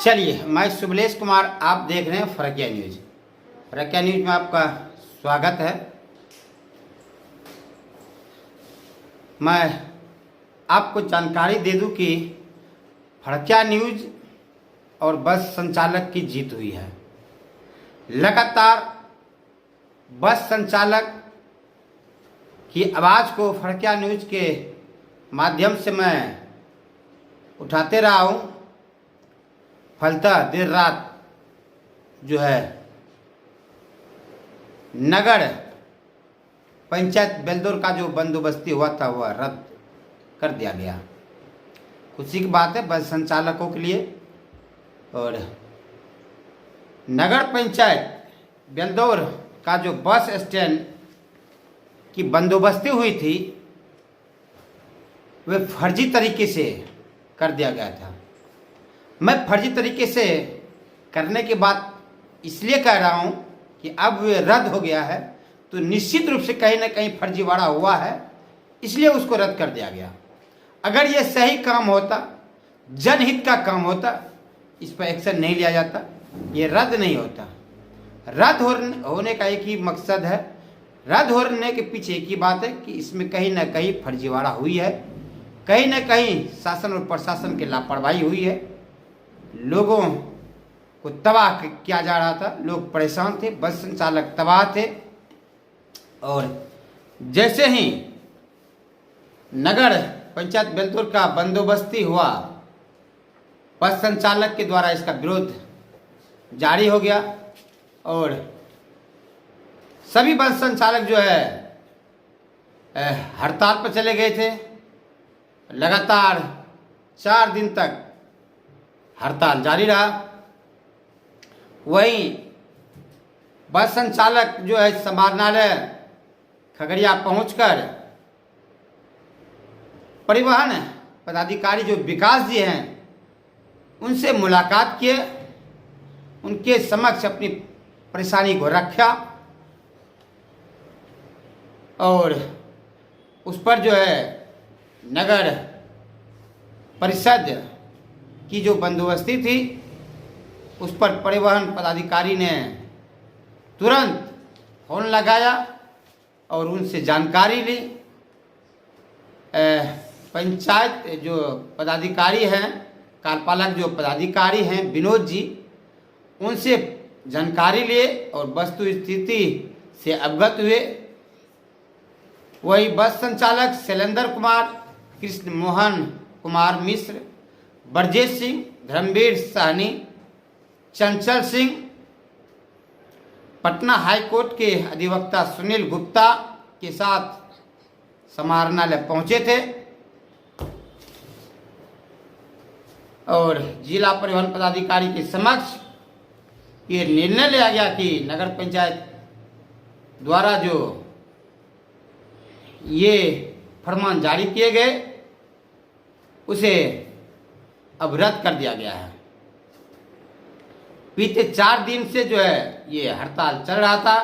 चलिए, मैं शुभलेश कुमार, आप देख रहे हैं फरकिया न्यूज। फरकिया न्यूज में आपका स्वागत है। मैं आपको जानकारी दे दूं कि फरकिया न्यूज और बस संचालक की जीत हुई है। लगातार बस संचालक की आवाज़ को फरकिया न्यूज के माध्यम से मैं उठाते रहा हूँ। फलतः देर रात जो है नगर पंचायत बेलदौर का जो बंदोबस्ती हुआ था वह रद्द कर दिया गया। खुशी की बात है बस संचालकों के लिए। और नगर पंचायत बेलदौर का जो बस स्टैंड की बंदोबस्ती हुई थी वह फर्जी तरीके से कर दिया गया था। मैं फर्जी तरीके से करने के बाद इसलिए कह रहा हूं कि अब वे रद्द हो गया है तो निश्चित रूप से कहीं ना कहीं फर्जीवाड़ा हुआ है, इसलिए उसको रद्द कर दिया गया। अगर ये सही काम होता, जनहित का काम होता, इस पर एक्शन नहीं लिया जाता, ये रद्द नहीं होता। रद्द होने का एक ही मकसद है, रद्द होने के पीछे एक ही बात है कि इसमें कहीं ना कहीं फर्जीवाड़ा हुई है, कहीं ना कहीं शासन और प्रशासन की लापरवाही हुई है। लोगों को तबाह किया जा रहा था, लोग परेशान थे, बस संचालक तबाह थे। और जैसे ही नगर पंचायत बेलदौर का बंदोबस्ती हुआ, बस संचालक के द्वारा इसका विरोध जारी हो गया और सभी बस संचालक जो है हड़ताल पर चले गए थे। लगातार 4 दिन तक हड़ताल जारी रहा। वहीं बस संचालक जो है समाहरणालय खगड़िया पहुंचकर परिवहन पदाधिकारी जो विकास जी हैं उनसे मुलाकात किए, उनके समक्ष अपनी परेशानी को रखा और उस पर जो है नगर परिषद की जो बंदोबस्ती थी उस पर परिवहन पदाधिकारी ने तुरंत फोन लगाया और उनसे जानकारी ली। पंचायत जो पदाधिकारी हैं, कार्यपालक जो पदाधिकारी हैं विनोद जी, उनसे जानकारी लिए और वस्तु स्थिति से अवगत हुए। वही बस संचालक शैलेंद्र कुमार, कृष्ण मोहन कुमार मिश्र, ब्रजेश सिंह, धर्मवीर साहनी, चंचल सिंह, पटना हाईकोर्ट के अधिवक्ता सुनील गुप्ता के साथ समाहरणालय पहुंचे थे और जिला परिवहन पदाधिकारी के समक्ष ये निर्णय लिया गया कि नगर पंचायत द्वारा जो ये फरमान जारी किए गए उसे अब रद्द कर दिया गया है। बीते 4 दिन से जो है ये हड़ताल चल रहा था।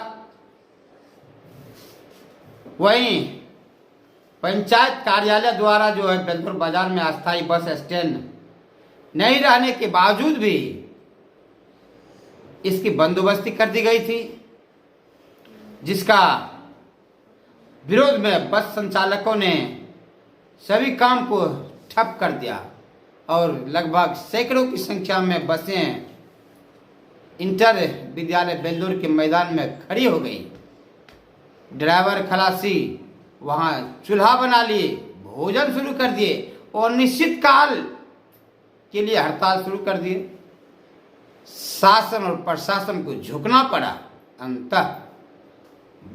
वहीं पंचायत कार्यालय द्वारा जो है बेलदौर बाजार में अस्थायी बस स्टैंड नहीं रहने के बावजूद भी इसकी बंदोबस्ती कर दी गई थी, जिसका विरोध में बस संचालकों ने सभी काम को ठप कर दिया और लगभग सैकड़ों की संख्या में बसें इंटर विद्यालय बेलदौर के मैदान में खड़ी हो गई। ड्राइवर खलासी वहां चूल्हा बना लिए, भोजन शुरू कर दिए और निश्चित काल के लिए हड़ताल शुरू कर दिए। शासन और प्रशासन को झुकना पड़ा। अंततः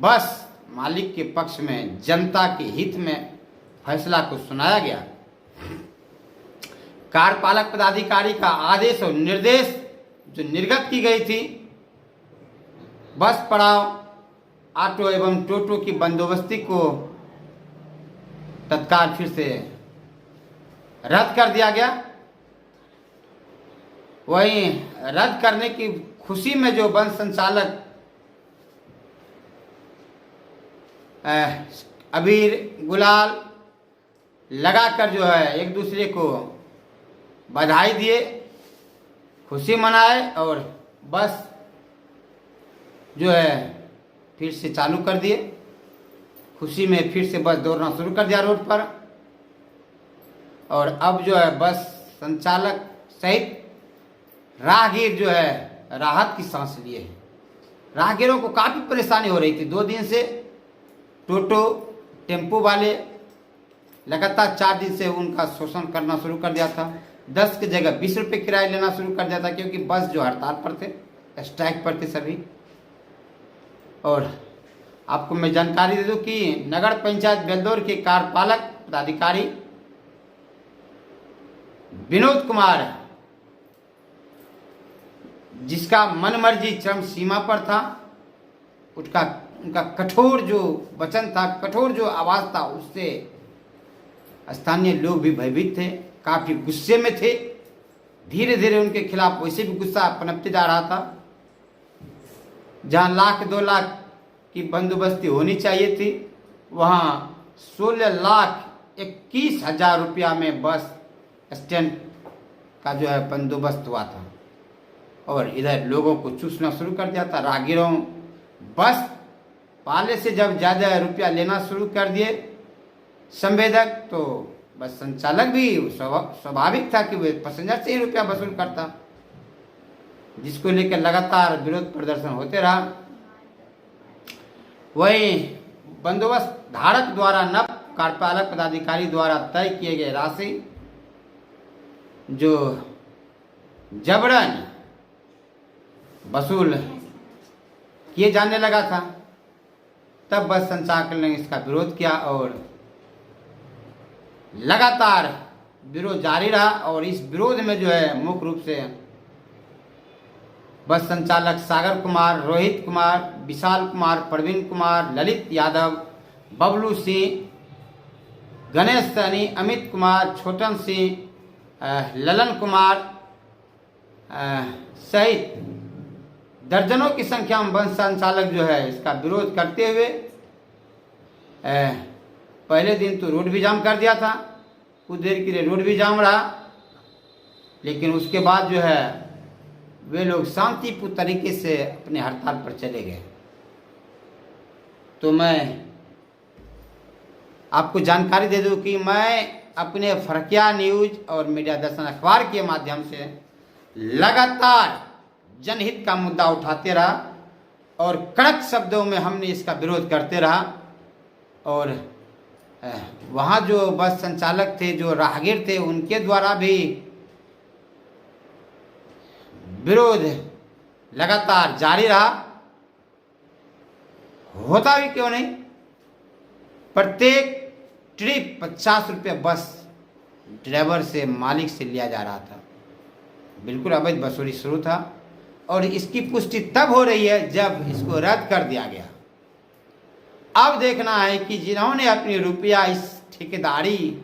बस मालिक के पक्ष में जनता के हित में फैसला को सुनाया गया। कार्यपालक पदाधिकारी का आदेश और निर्देश जो निर्गत की गई थी, बस पड़ाव, ऑटो एवं टोटो की बंदोबस्ती को तत्काल फिर से रद्द कर दिया गया। वहीं रद्द करने की खुशी में जो बस संचालक अबीर गुलाल लगाकर जो है एक दूसरे को बधाई दिए, खुशी मनाए और बस जो है फिर से चालू कर दिए। खुशी में फिर से बस दौड़ना शुरू कर दिया रोड पर। और अब जो है बस संचालक सहित राहगीर जो है राहत की सांस लिए हैं। राहगीरों को काफ़ी परेशानी हो रही थी 2 दिन से। टोटो टेम्पो वाले लगातार 4 दिन से उनका शोषण करना शुरू कर दिया था। 10 की जगह 20 रुपये किराया लेना शुरू कर दिया था, क्योंकि बस जो हड़ताल पर थे, स्ट्राइक पर थे सभी। और आपको मैं जानकारी दे दूं कि नगर पंचायत बेलदौर के कार्यपालक पदाधिकारी विनोद कुमार, जिसका मनमर्जी चरम सीमा पर था, उनका कठोर जो वचन था, कठोर जो आवाज था, उससे स्थानीय लोग भी भयभीत थे, काफी गुस्से में थे। धीरे धीरे उनके खिलाफ वैसे भी गुस्सा पनपते जा रहा था। जहां 1,00,000-2,00,000 की बंदोबस्ती होनी चाहिए थी, वहां 16,21,000 रुपया में बस स्टैंड का जो है बंदोबस्त हुआ था। और इधर लोगों को चूसना शुरू कर दिया था। राहगीरों बस पहले से जब ज़्यादा रुपया लेना शुरू कर दिए संवेदक, तो बस संचालक भी स्वाभाविक था कि वे पैसेंजर से ही रुपया वसूल करता, जिसको लेकर लगातार विरोध प्रदर्शन होते रहा। वही बंदोबस्त धारक द्वारा नव कार्यपालक पदाधिकारी द्वारा तय किए गए राशि जो जबरन वसूल किए जाने लगा था, तब बस संचालक ने इसका विरोध किया और लगातार विरोध जारी रहा। और इस विरोध में जो है मुख्य रूप से बस संचालक सागर कुमार, रोहित कुमार, विशाल कुमार, प्रवीण कुमार, ललित यादव, बबलू सिंह, गणेश सैनी, अमित कुमार, छोटन सिंह, ललन कुमार सहित दर्जनों की संख्या में बस संचालक जो है इसका विरोध करते हुए पहले दिन तो रोड भी जाम कर दिया था। कुछ देर के लिए रोड भी जाम रहा, लेकिन उसके बाद जो है वे लोग शांतिपूर्ण तरीके से अपने हड़ताल पर चले गए। तो मैं आपको जानकारी दे दूं कि मैं अपने फरकिया न्यूज और मीडिया दर्शन अखबार के माध्यम से लगातार जनहित का मुद्दा उठाते रहा और कड़क शब्दों में हमने इसका विरोध करते रहा। और वहाँ जो बस संचालक थे, जो राहगीर थे, उनके द्वारा भी विरोध लगातार जारी रहा। होता भी क्यों नहीं, प्रत्येक ट्रिप 50 रुपये बस ड्राइवर से, मालिक से लिया जा रहा था। बिल्कुल अवैध वसूली शुरू था। और इसकी पुष्टि तब हो रही है जब इसको रद्द कर दिया गया। अब देखना है कि जिन्होंने अपनी रुपया इस ठेकेदारी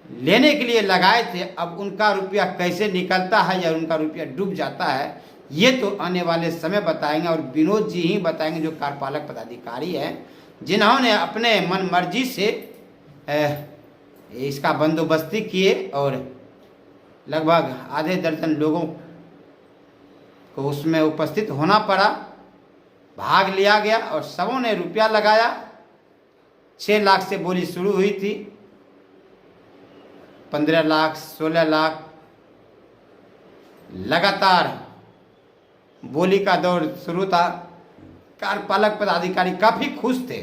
लेने के लिए लगाए थे, अब उनका रुपया कैसे निकलता है या उनका रुपया डूब जाता है, ये तो आने वाले समय बताएंगे। और विनोद जी ही बताएंगे, जो कार्यपालक पदाधिकारी हैं, जिन्होंने अपने मन मर्जी से इसका बंदोबस्ती किए और लगभग आधे दर्जन लोगों को उसमें उपस्थित होना पड़ा, भाग लिया गया और सबों ने रुपया लगाया। 6 लाख से बोली शुरू हुई थी, 15 लाख, 16 लाख, लगातार बोली का दौर शुरू था। कार्यपालक पदाधिकारी काफ़ी खुश थे,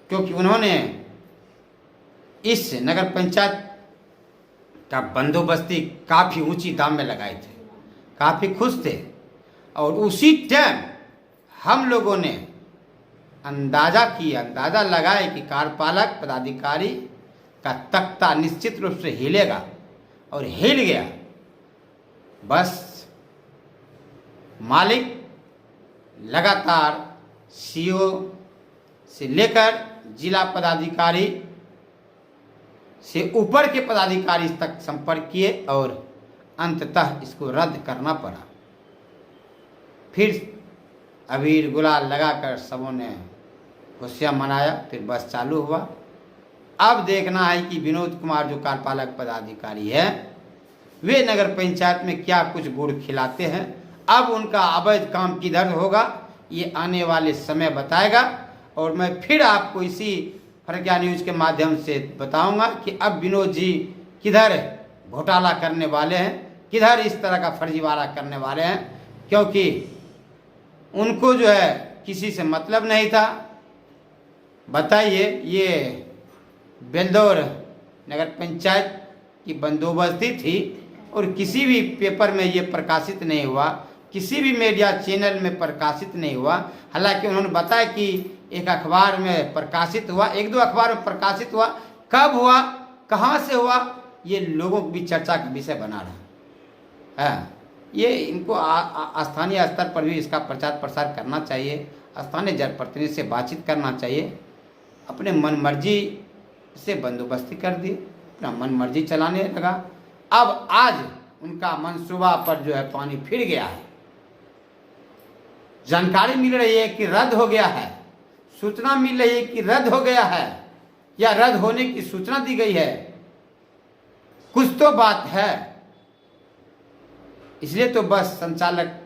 क्योंकि उन्होंने इस नगर पंचायत का बंदोबस्ती काफ़ी ऊंची दाम में लगाए थे, काफ़ी खुश थे। और उसी टाइम हम लोगों ने अंदाज़ा लगाए कि कार्यपालक पदाधिकारी का तख्ता निश्चित रूप से हिलेगा, और हिल गया। बस मालिक लगातार सीईओ से लेकर जिला पदाधिकारी से ऊपर के पदाधिकारी तक संपर्क किए और अंततः इसको रद्द करना पड़ा। फिर अबीर गुलाल लगाकर सबों ने खुशियाँ मनाया, फिर बस चालू हुआ। अब देखना है कि विनोद कुमार जो कार्यपालक पदाधिकारी है, वे नगर पंचायत में क्या कुछ गुड़ खिलाते हैं। अब उनका अवैध काम किधर होगा ये आने वाले समय बताएगा, और मैं फिर आपको इसी फरकिया न्यूज के माध्यम से बताऊंगा कि अब विनोद जी किधर घोटाला करने वाले हैं, किधर इस तरह का फर्जीवाड़ा करने वाले हैं, क्योंकि उनको जो है किसी से मतलब नहीं था। बताइए, ये बेलदौर नगर पंचायत की बंदोबस्ती थी और किसी भी पेपर में ये प्रकाशित नहीं हुआ, किसी भी मीडिया चैनल में प्रकाशित नहीं हुआ। हालांकि उन्होंने बताया कि एक अखबार में प्रकाशित हुआ, एक दो अखबार में प्रकाशित हुआ। कब हुआ, कहाँ से हुआ, ये लोगों की भी चर्चा का विषय बना रहा है। ये इनको स्थानीय स्तर पर भी इसका प्रचार प्रसार करना चाहिए, स्थानीय जनप्रतिनिधि से बातचीत करना चाहिए। अपने मन मर्जी से बंदोबस्ती कर दी, अपना मन मर्जी चलाने लगा। अब आज उनका मनसूबा पर जो है पानी फिर गया है। जानकारी मिल रही है कि रद्द हो गया है, सूचना मिल रही है कि रद्द हो गया है या रद्द होने की सूचना दी गई है। कुछ तो बात है, इसलिए तो बस संचालक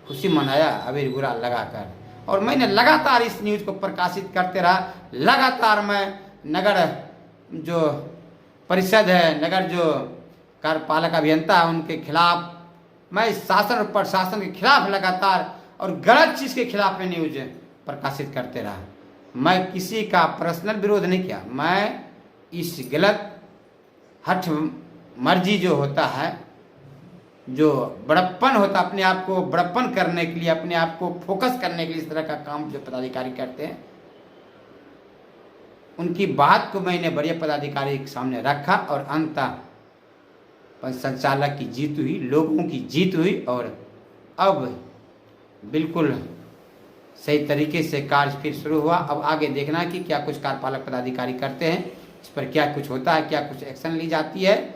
खुशी मनाया अबीर गुलाल लगाकर, और मैंने लगातार इस न्यूज को प्रकाशित करते रहा। लगातार मैं नगर जो परिषद है, नगर जो कार्यपालक अभियंता है, उनके खिलाफ मैं शासन और प्रशासन के खिलाफ लगातार और गलत चीज़ के खिलाफ में न्यूज प्रकाशित करते रहा। मैं किसी का पर्सनल विरोध नहीं किया, मैं इस गलत हठ मर्जी जो होता है, जो बड़प्पन होता, अपने आप को बड़प्पन करने के लिए, अपने आप को फोकस करने के लिए इस तरह का काम जो पदाधिकारी करते हैं, उनकी बात को मैंने बड़े पदाधिकारी के सामने रखा और अंततः संचालक की जीत हुई, लोगों की जीत हुई, और अब बिल्कुल सही तरीके से कार्य फिर शुरू हुआ। अब आगे देखना है कि क्या कुछ कार्यपालक पदाधिकारी करते हैं, इस पर क्या कुछ होता है, क्या कुछ एक्शन ली जाती है,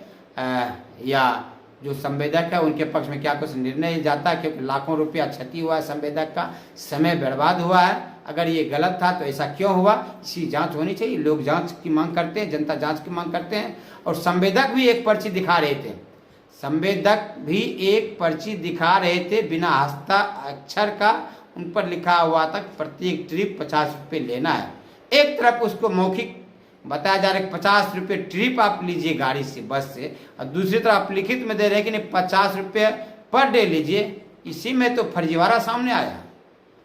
या जो संवेदक है उनके पक्ष में क्या कुछ निर्णय जाता है, क्योंकि लाखों रुपया क्षति हुआ है, संवेदक का समय बर्बाद हुआ है। अगर ये गलत था तो ऐसा क्यों हुआ, इसकी जांच होनी चाहिए। लोग जांच की मांग करते हैं, जनता जांच की मांग करते हैं। और संवेदक भी एक पर्ची दिखा रहे थे, संवेदक भी एक पर्ची दिखा रहे थे बिना हस्ताक्षर का, उन पर लिखा हुआ था प्रत्येक ट्रिप 50 रुपये लेना है। एक तरफ उसको मौखिक बताया जा रहा है 50 रुपये ट्रिप आप लीजिए गाड़ी से, बस से, और दूसरी तरफ आप लिखित में दे रहे हैं कि नहीं 50 रुपये पर डे लीजिए। इसी में तो फर्जीवाड़ा सामने आया,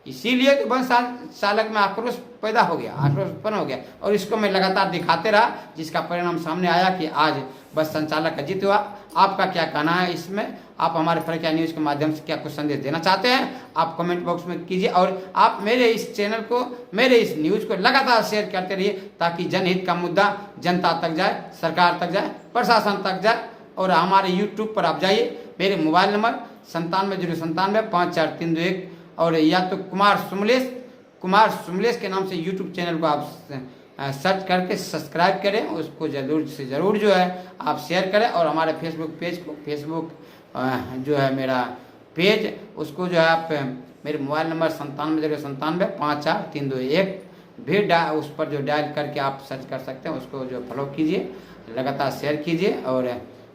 इसीलिए तो बस चालक में आक्रोश पैदा हो गया, आक्रोश उत्पन्न हो गया, और इसको मैं लगातार दिखाते रहा, जिसका परिणाम सामने आया कि आज बस संचालक का जीत हुआ। आपका क्या कहना है इसमें? आप हमारे फरकिया न्यूज के माध्यम से क्या कुछ संदेश देना चाहते हैं, आप कमेंट बॉक्स में कीजिए, और आप मेरे इस चैनल को, मेरे इस न्यूज को लगातार शेयर करते रहिए, ताकि जनहित का मुद्दा जनता तक जाए, सरकार तक जाए, प्रशासन तक जाए। और हमारे यूट्यूब पर आप जाइए, मेरे मोबाइल नंबर 9709954321, और या तो कुमार सुमलेश के नाम से यूट्यूब चैनल को आप सर्च करके सब्सक्राइब करें, उसको जरूर से ज़रूर जो है आप शेयर करें। और हमारे फेसबुक पेज को, फेसबुक जो है मेरा पेज, उसको जो है आप मेरे मोबाइल नंबर 9709954321 भी उस पर जो डायल करके आप सर्च कर सकते हैं, उसको जो फॉलो कीजिए, लगातार शेयर कीजिए, और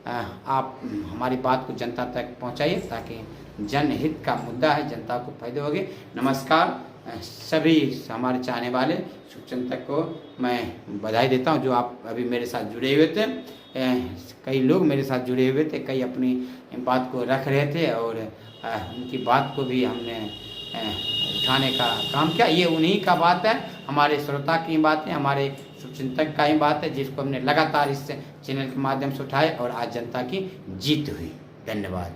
आप हमारी बात को जनता तक पहुंचाइए, ताकि जनहित का मुद्दा है, जनता को फायदे होंगे। नमस्कार सभी हमारे चाहने वाले शुभचिंतक को मैं बधाई देता हूं, जो आप अभी मेरे साथ जुड़े हुए थे। कई लोग मेरे साथ जुड़े हुए थे, कई अपनी बात को रख रहे थे, और उनकी बात को भी हमने उठाने का काम किया। ये उन्हीं का बात है, हमारे श्रोता की बात है, हमारे शुभचिंतक का ही बात है, जिसको हमने लगातार इस चैनल के माध्यम से उठाए, और आज जनता की जीत हुई। धन्यवाद।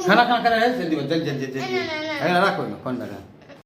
खाना खाना जल्दी जल्दी रखो कौन लगा।